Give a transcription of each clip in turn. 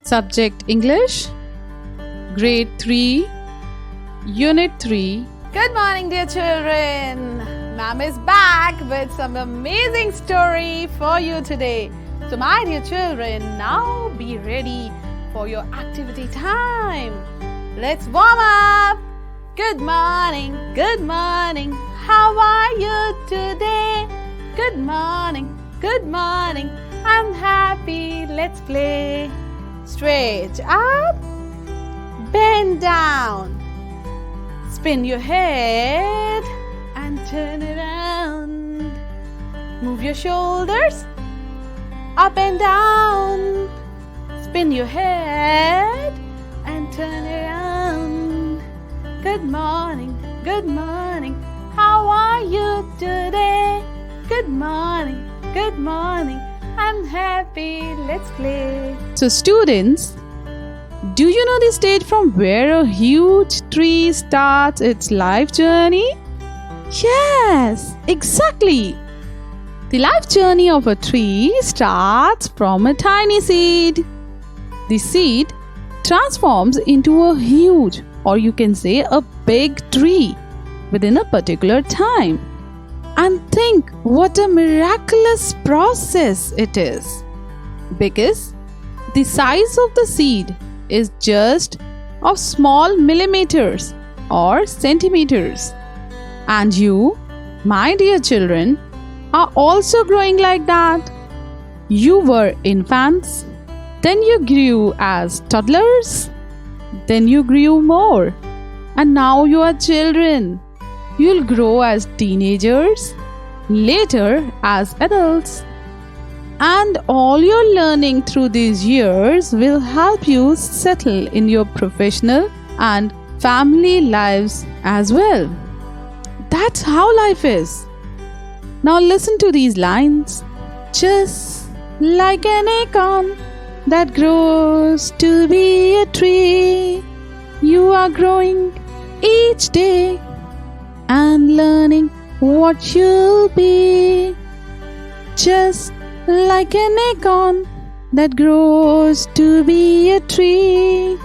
Subject English, Grade 3, Unit 3. Good morning, dear children. Ma'am is back with some amazing story for you today. So, my dear children, now be ready for your activity time. Let's warm up. Good morning. Good morning. How are you today? Good morning. Good morning. I'm happy. Let's play. Stretch up. Bend down. Spin your head and turn around. Move your shoulders up and down. Spin your head and turn around. Good morning, good morning. How are you today? Good morning, good morning. I'm happy. Let's play. So, students, do you know the stage from where a huge tree starts its life journey? Yes, exactly. The life journey of a tree starts from a tiny seed. The seed transforms into a huge, or you can say a big tree within a particular time. And think what a miraculous process it is. Because the size of the seed is just of small millimeters or centimeters. And you, my dear children, are also growing like that. You were infants, then you grew as toddlers, then you grew more, and now you are children. You'll grow as teenagers, later as adults. And all your learning through these years will help you settle in your professional and family lives as well. That's how life is. Now listen to these lines. Just like an acorn that grows to be a tree, you are growing each day and learning what you'll be. Just like an acorn that grows to be a tree,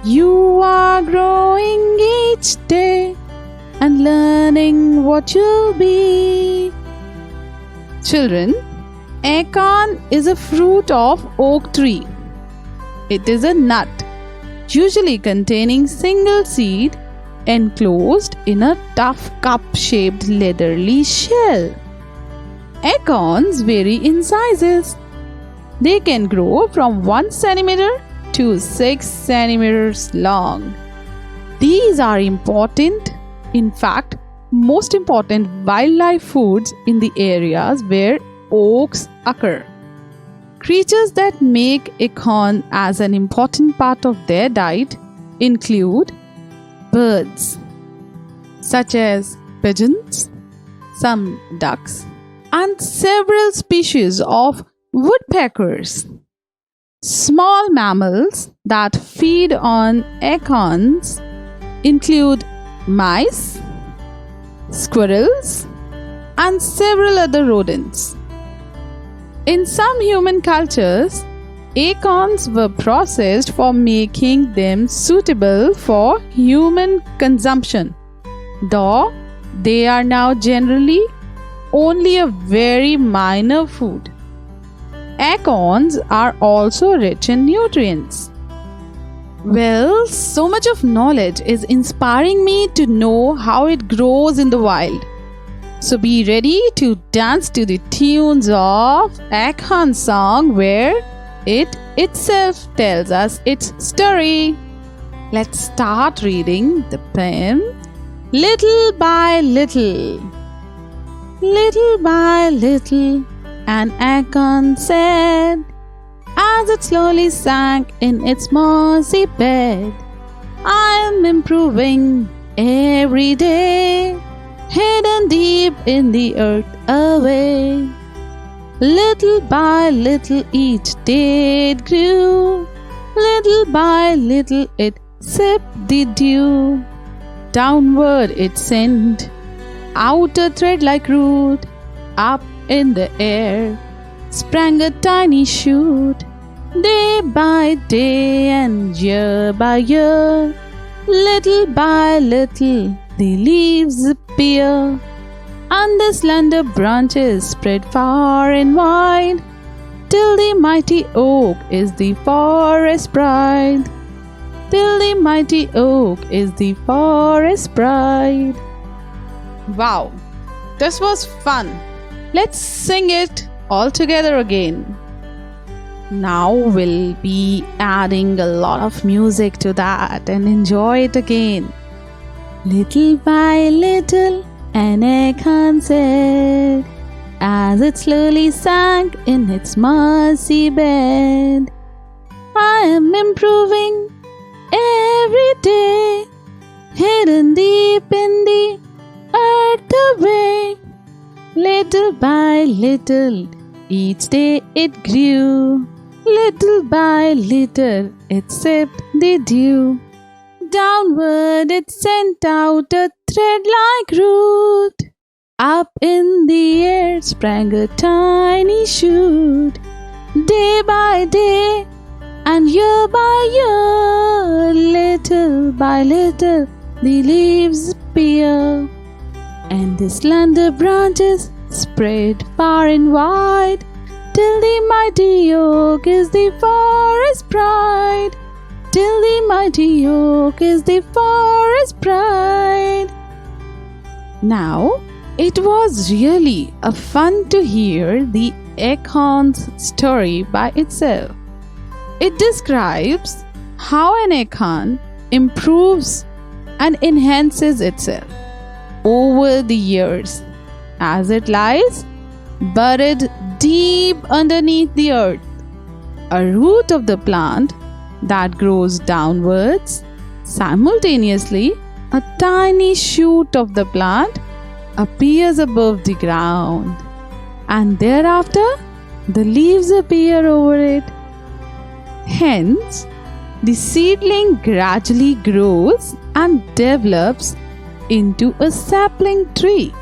you are growing each day and learning what you'll be. Children, acorn is a fruit of oak tree. It is a nut, usually containing single seed enclosed in a tough cup-shaped leathery shell. Acorns vary in sizes. They can grow from 1 centimeter to 6 centimeters long. These are important, in fact, most important wildlife foods in the areas where oaks occur. Creatures that make acorn as an important part of their diet include birds, such as pigeons, some ducks, and several species of woodpeckers. Small mammals that feed on acorns include mice, squirrels, and several other rodents. In some human cultures, acorns were processed for making them suitable for human consumption, though they are now generally only a very minor food. Acorns are also rich in nutrients. Well, so much of knowledge is inspiring me to know how it grows in the wild. So be ready to dance to the tunes of Acorn Song, where it itself tells us its story. Let's start reading the poem Little by Little. Little by little, an acorn said, as it slowly sank in its mossy bed, I'm improving every day, hidden deep in the earth away. Little by little each day it grew, little by little it sipped the dew. Downward it sent out a thread-like root, up in the air sprang a tiny shoot, Day by day and year by year, little by little, the leaves appear, and the slender branches spread far and wide, till the mighty oak is the forest bride. Till the mighty oak is the forest bride. Wow, this was fun. Let's sing it all together again. Now we'll be adding a lot of music to that and enjoy it again. Little by little, an acorn said, as it slowly sank in its mossy bed, I am improving every day, hidden deep in the earth away. Little by little, each day it grew. Little by little, it sipped the dew. Downward it sent out a thread-like root. Up in the air sprang a tiny shoot. Day by day and year by year, little by little, the leaves appear, and the slender branches spread far and wide, till the mighty oak is the forest bride. Till the mighty oak is the forest bride. Now, it was really a fun to hear the acorn's story by itself. It describes how an acorn improves and enhances itself over the years as it lies buried deep underneath the earth. A root of the plant that grows downwards. Simultaneously, a tiny shoot of the plant appears above the ground, and thereafter the leaves appear over it. Hence, the seedling gradually grows and develops into a sapling tree.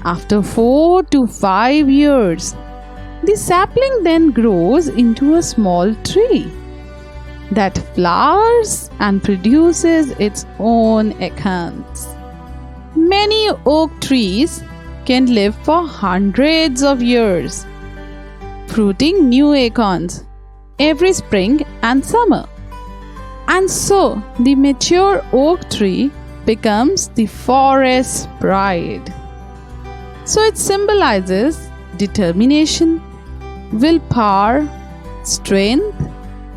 After 4 to 5 years, the sapling then grows into a small tree that flowers and produces its own acorns. Many oak trees can live for hundreds of years, fruiting new acorns every spring and summer. And so, the mature oak tree becomes the forest bride. So, it symbolizes determination, willpower, strength,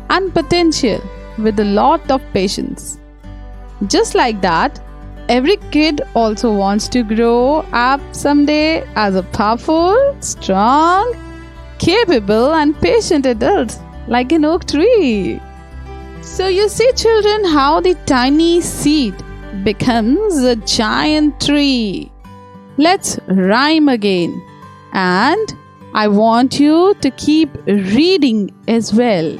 and potential with a lot of patience. Just like that, every kid also wants to grow up someday as a powerful, strong, capable, and patient adult like an oak tree. So you see, children, how the tiny seed becomes a giant tree. Let's rhyme again. And I want you to keep reading as well.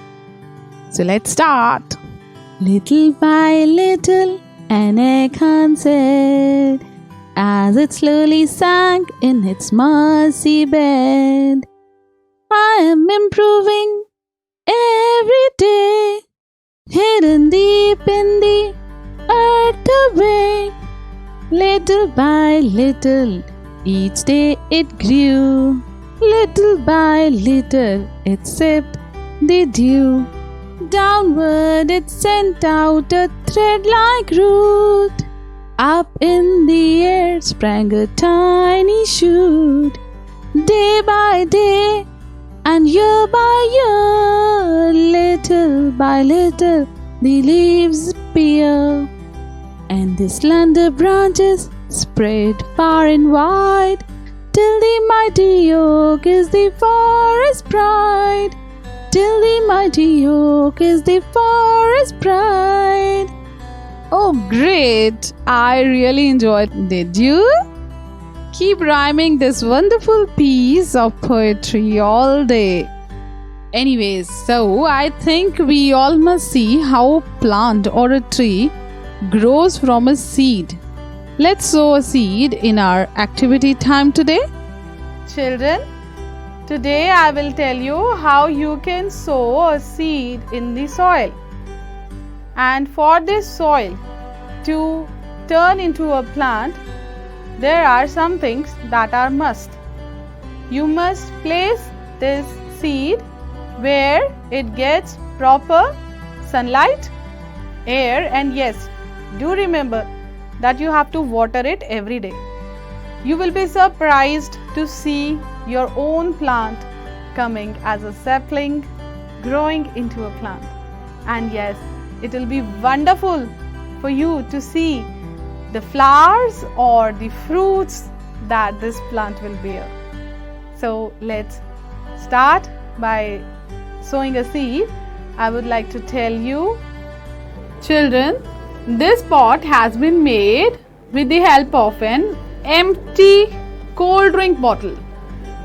So let's start. Little by little, an acorn said, as it slowly sank in its mossy bed, I am improving every day, hidden deep in the earth away. Little by little, each day it grew. Little by little, it sipped the dew. Downward it sent out a thread-like root. Up in the air sprang a tiny shoot. Day by day and year by year, little by little, the leaves appear, and the slender branches spread far and wide, till the mighty oak is the forest bride. Till the mighty oak is the forest bride. Oh, great! I really enjoyed it. Did you? Keep rhyming this wonderful piece of poetry all day. Anyways, so I think we all must see how a plant or a tree grows from a seed. Let's sow a seed in our activity time today. Children, Today I will tell you how you can sow a seed in the soil. And for this soil to turn into a plant, there are some things that are must. You must place this seed where it gets proper sunlight, air, and yes, do remember that you have to water it every day. You will be surprised to see your own plant coming as a sapling, growing into a plant. And yes, it will be wonderful for you to see the flowers or the fruits that this plant will bear. So let's start by sowing a seed. I would like to tell you, children, this pot has been made with the help of an empty cold drink bottle.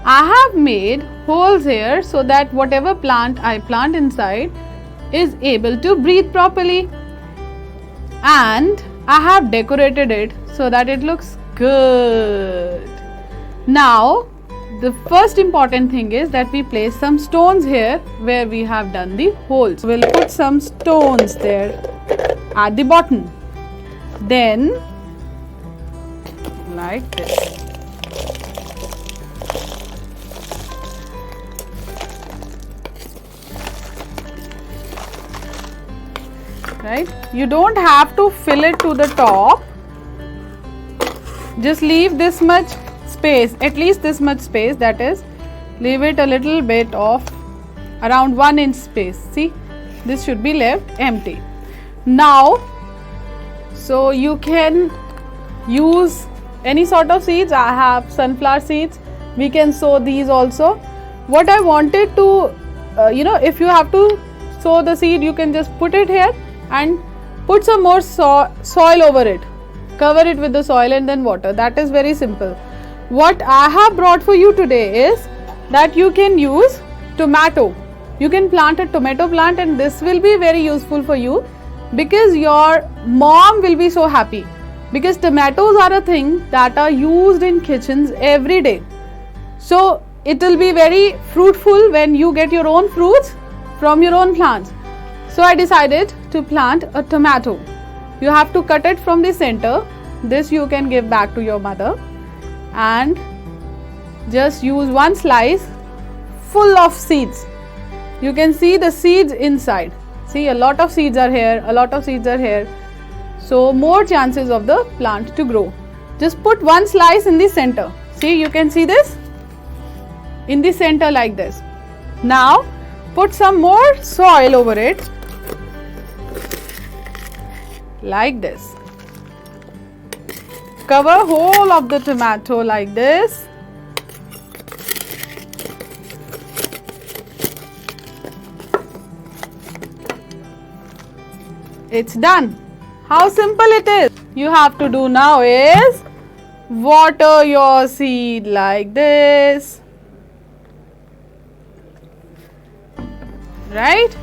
I have made holes here so that whatever plant I plant inside is able to breathe properly, and I have decorated it so that it looks good. Now the first important thing is that we place some stones here where we have done the holes. We'll put some stones there at the bottom, then like this. Right? You don't have to fill it to the top. Just leave this much space, at least this much space, that is, leave it a little bit of around 1 inch space. See, this should be left empty. Now, so you can use any sort of seeds. I have sunflower seeds. We can sow these also. What I wanted to, if you have to sow the seed, you can just put it here and put some more soil over it. Cover it with the soil and then water. That is very simple. What I have brought for you today is that you can use tomato. You can plant a tomato plant, and this will be very useful for you because your mom will be so happy, because tomatoes are a thing that are used in kitchens every day. So it will be very fruitful when you get your own fruits from your own plants. So I decided to plant a tomato. You have to cut it from the center. This you can give back to your mother, and just use one slice full of seeds. You can see the seeds inside. See, a lot of seeds are here, a lot of seeds are here. So more chances of the plant to grow. Just put one slice in the center. See, you can see this in the center like this. Now put some more soil over it like this. Cover whole of the tomato like this. It's done. How simple it is. You have to do now is water your seed like this. Right?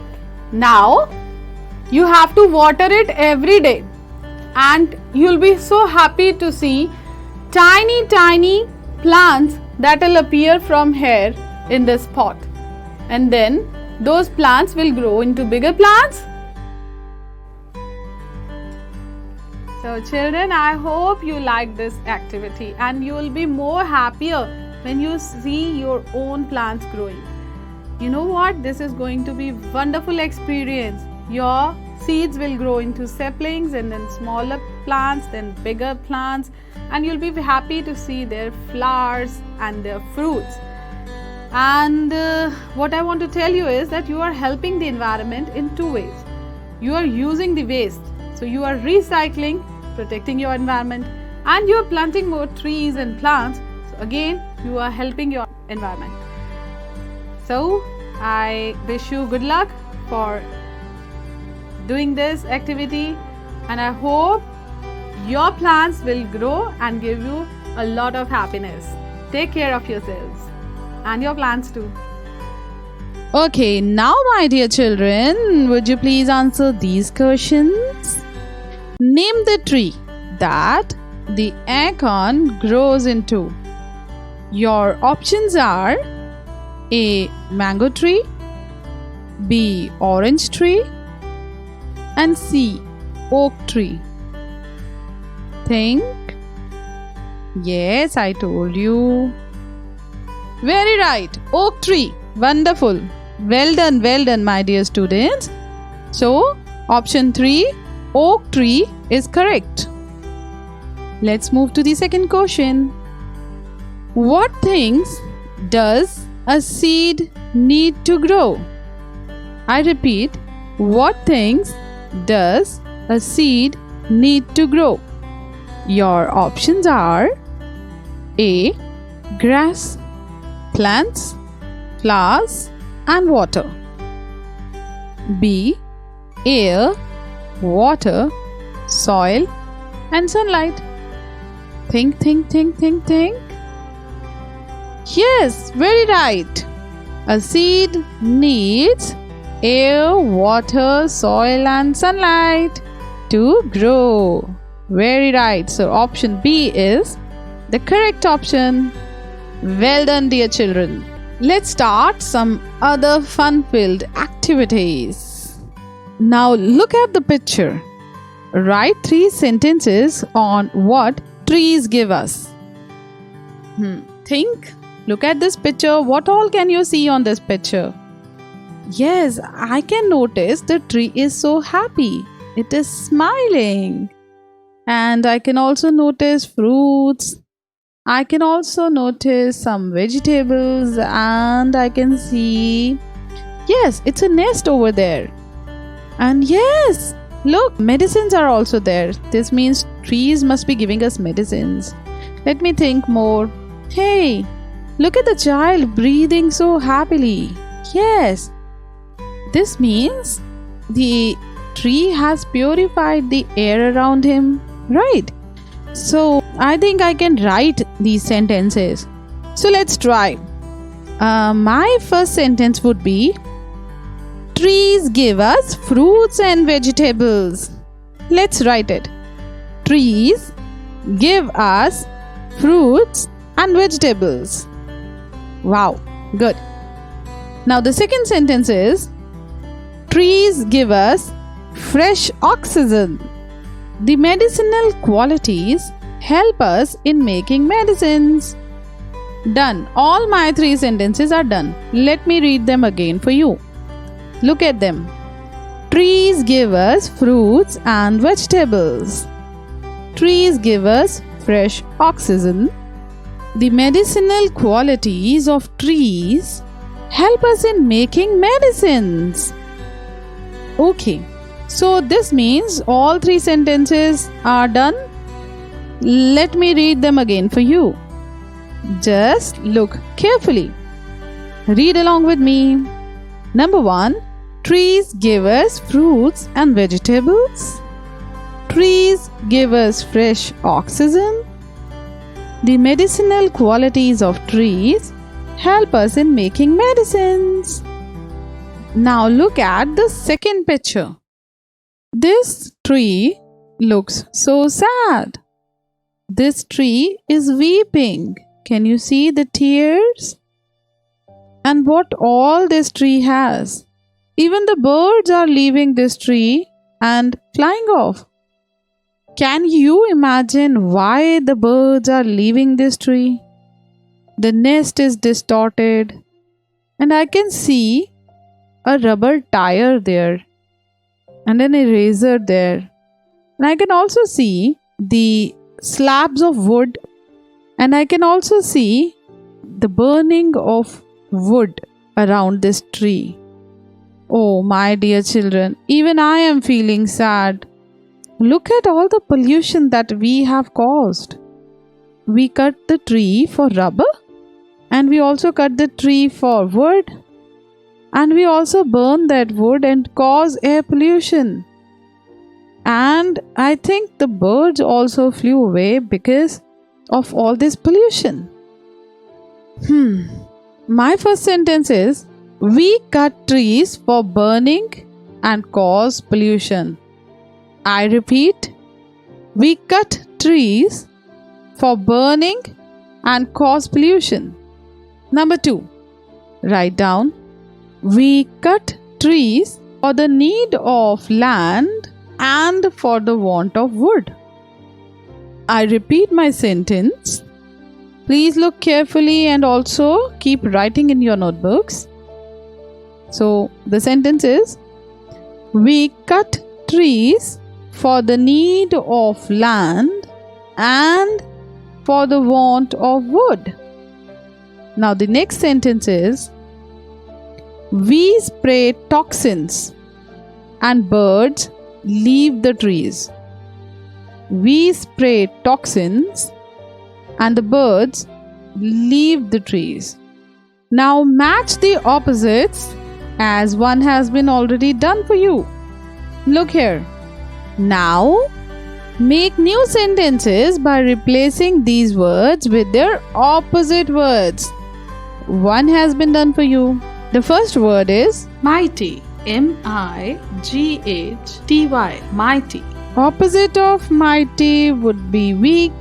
Now you have to water it every day, and you'll be so happy to see tiny plants that will appear from here in this pot, and then those plants will grow into bigger plants. So children, I hope you like this activity, and you will be more happier when you see your own plants growing. You know what? This is going to be wonderful experience. Your seeds will grow into saplings, and then smaller plants, then bigger plants, and you'll be happy to see their flowers and their fruits. And what I want to tell you is that you are helping the environment in two ways. You are using the waste, so you are recycling, protecting your environment, and you are planting more trees and plants. So again, you are helping your environment. So I wish you good luck for doing this activity, and I hope your plants will grow and give you a lot of happiness. Take care of yourselves and your plants too. Okay, now my dear children, would you please answer these questions? Name the tree that the acorn grows into. Your options are A. Mango tree, B. Orange tree, and C. Oak tree. Think. Yes, I told you. Very right. Oak tree. Wonderful. Well done, my dear students. So, option 3, oak tree is correct. Let's move to the second question. What things does a seed need to grow? I repeat, what things does a seed need to grow? Your options are A. Grass, plants, flowers, and water. B. Air, water, soil, and sunlight. Think. Yes, very right. A seed needs air, water, soil, and sunlight to grow. Very right. So, option B is the correct option. Well done, dear children. Let's start some other fun-filled activities. Now, look at the picture. Write 3 sentences on what trees give us. Think. Look at this picture. What all can you see on this picture? Yes, I can notice the tree is so happy. It is smiling. And I can also notice fruits. I can also notice some vegetables, and I can see, yes, it's a nest over there. And yes, look, medicines are also there. This means trees must be giving us medicines. Let me think more. Hey, look at the child breathing so happily. Yes, this means the tree has purified the air around him, right? So, I think I can write these sentences. So, let's try. My first sentence would be, trees give us fruits and vegetables. Let's write it. Trees give us fruits and vegetables. Wow, good. Now, the second sentence is, trees give us fresh oxygen. The medicinal qualities help us in making medicines. Done. All my 3 sentences are done. Let me read them again for you. Look at them. Trees give us fruits and vegetables. Trees give us fresh oxygen. The medicinal qualities of trees help us in making medicines. Okay. So this means all 3 sentences are done. Let me read them again for you. Just look carefully. Read along with me. Number 1, trees give us fruits and vegetables. Trees give us fresh oxygen. The medicinal qualities of trees help us in making medicines. Now look at the second picture. This tree looks so sad. This tree is weeping. Can you see the tears? And what all this tree has? Even the birds are leaving this tree and flying off. Can you imagine why the birds are leaving this tree? The nest is distorted, and I can see a rubber tire there and an eraser there. And I can also see the slabs of wood, and I can also see the burning of wood around this tree. Oh, my dear children, even I am feeling sad. Look at all the pollution that we have caused. We cut the tree for rubber, and we also cut the tree for wood, and we also burn that wood and cause air pollution. And I think the birds also flew away because of all this pollution. My first sentence is, we cut trees for burning and cause pollution. I repeat, we cut trees for burning and cause pollution. Number 2, Write down, we cut trees for the need of land and for the want of wood. I repeat my sentence. Please look carefully and also keep writing in your notebooks. So the sentence is, we cut trees for the need of land and for the want of wood. Now the next sentence is, we spray toxins and birds leave the trees. We spray toxins and the birds leave the trees. Now match the opposites as one has been already done for you. Look here. Now make new sentences by replacing these words with their opposite words. One has been done for you. The first word is Mighty. M-I-G-H-T-Y. Mighty. Opposite of mighty would be weak.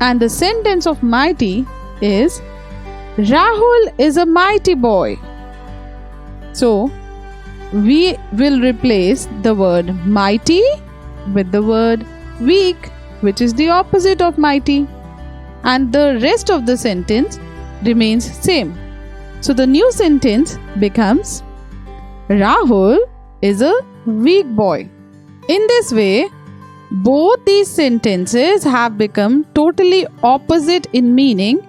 And the sentence of mighty is, Rahul is a mighty boy. So, we will replace the word mighty with the word weak, which is the opposite of mighty. And the rest of the sentence remains same. So, the new sentence becomes, Rahul is a weak boy. In this way, both these sentences have become totally opposite in meaning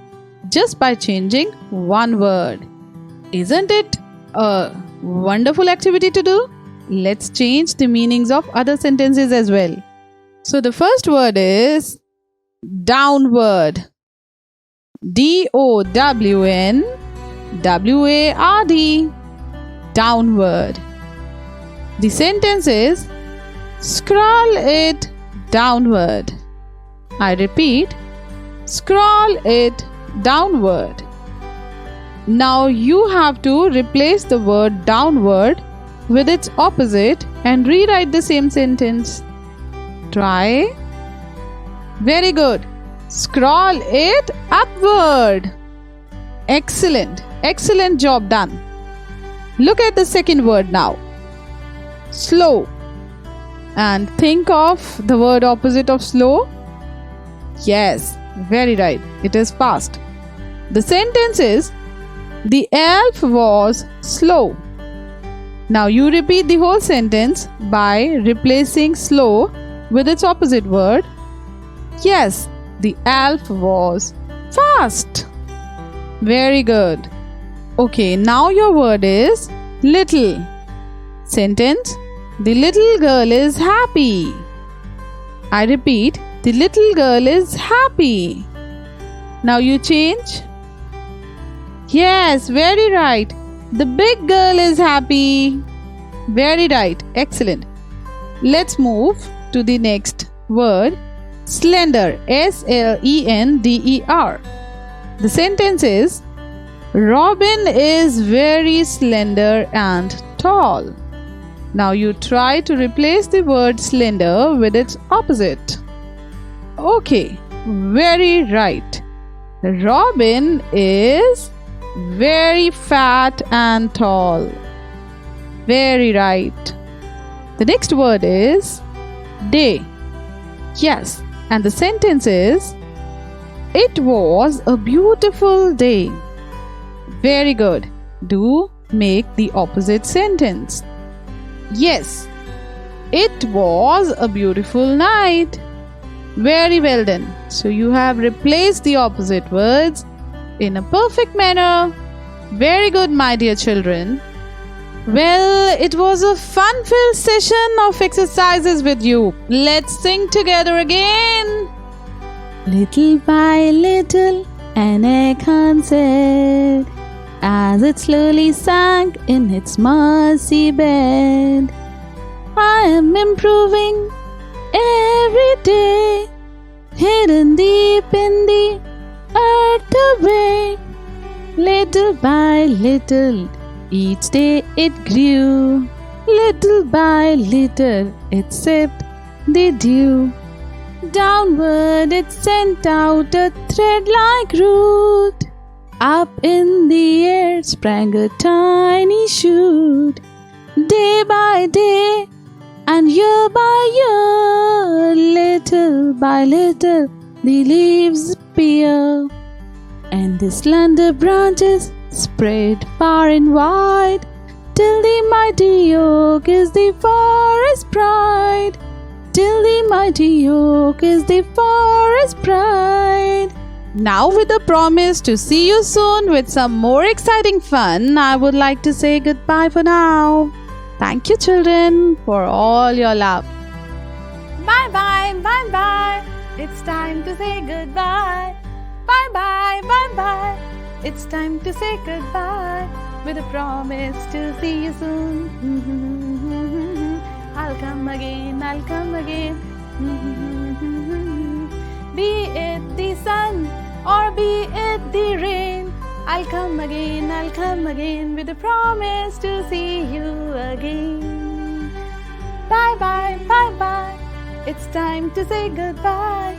just by changing one word. Isn't it a wonderful activity to do? Let's change the meanings of other sentences as well. So the first word is downward. D-O-W-N-W-A-R-D. Downward. The sentence is, scroll it downward. I repeat, scroll it downward. Now you have to replace the word downward with its opposite and rewrite the same sentence. Try. Very good. Scroll it upward. Excellent. Excellent job done. Look at the second word now. Slow. And think of the word opposite of slow. Yes, very right. It is fast. The sentence is, the elf was slow. Now you repeat the whole sentence by replacing slow with its opposite word. Yes, the elf was fast. Very good. Okay, now your word is little. Sentence, the little girl is happy. I repeat, the little girl is happy. Now you change. Yes, very right. The big girl is happy. Very right. Excellent. Let's move to the next word. Slender. S-L-E-N-D-E-R. The sentence is, Robin is very slender and tall. Now you try to replace the word slender with its opposite. Okay, very right. Robin is very fat and tall. Very right. The next word is day. Yes, and the sentence is, it was a beautiful day. Very good. Do make the opposite sentence. Yes, it was a beautiful night. Very well done. So you have replaced the opposite words in a perfect manner. Very good, my dear children. Well, it was a fun-filled session of exercises with you. Let's sing together again. Little by little, an acorn said, as it slowly sank in its mossy bed, I am improving every day, hidden deep in the earth away. Little by little, each day it grew. Little by little, it sipped the dew. Downward it sent out a thread-like root. Up in the air sprang a tiny shoot. Day by day and year by year, little by little, the leaves appear, and the slender branches spread far and wide, till the mighty oak is the forest pride. Till the mighty oak is the forest pride. Now, with the promise to see you soon with some more exciting fun, I would like to say goodbye for now. Thank you, children, for all your love. Bye bye, bye bye. It's time to say goodbye. Bye bye, bye bye. It's time to say goodbye with a promise to see you soon. I'll come again, I'll come again. Be it the sun or be it the rain, I'll come again with a promise to see you again. Bye bye, bye bye. It's time to say goodbye.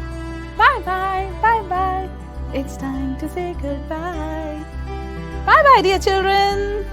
Bye bye, bye bye. It's time to say goodbye. Bye bye, dear children.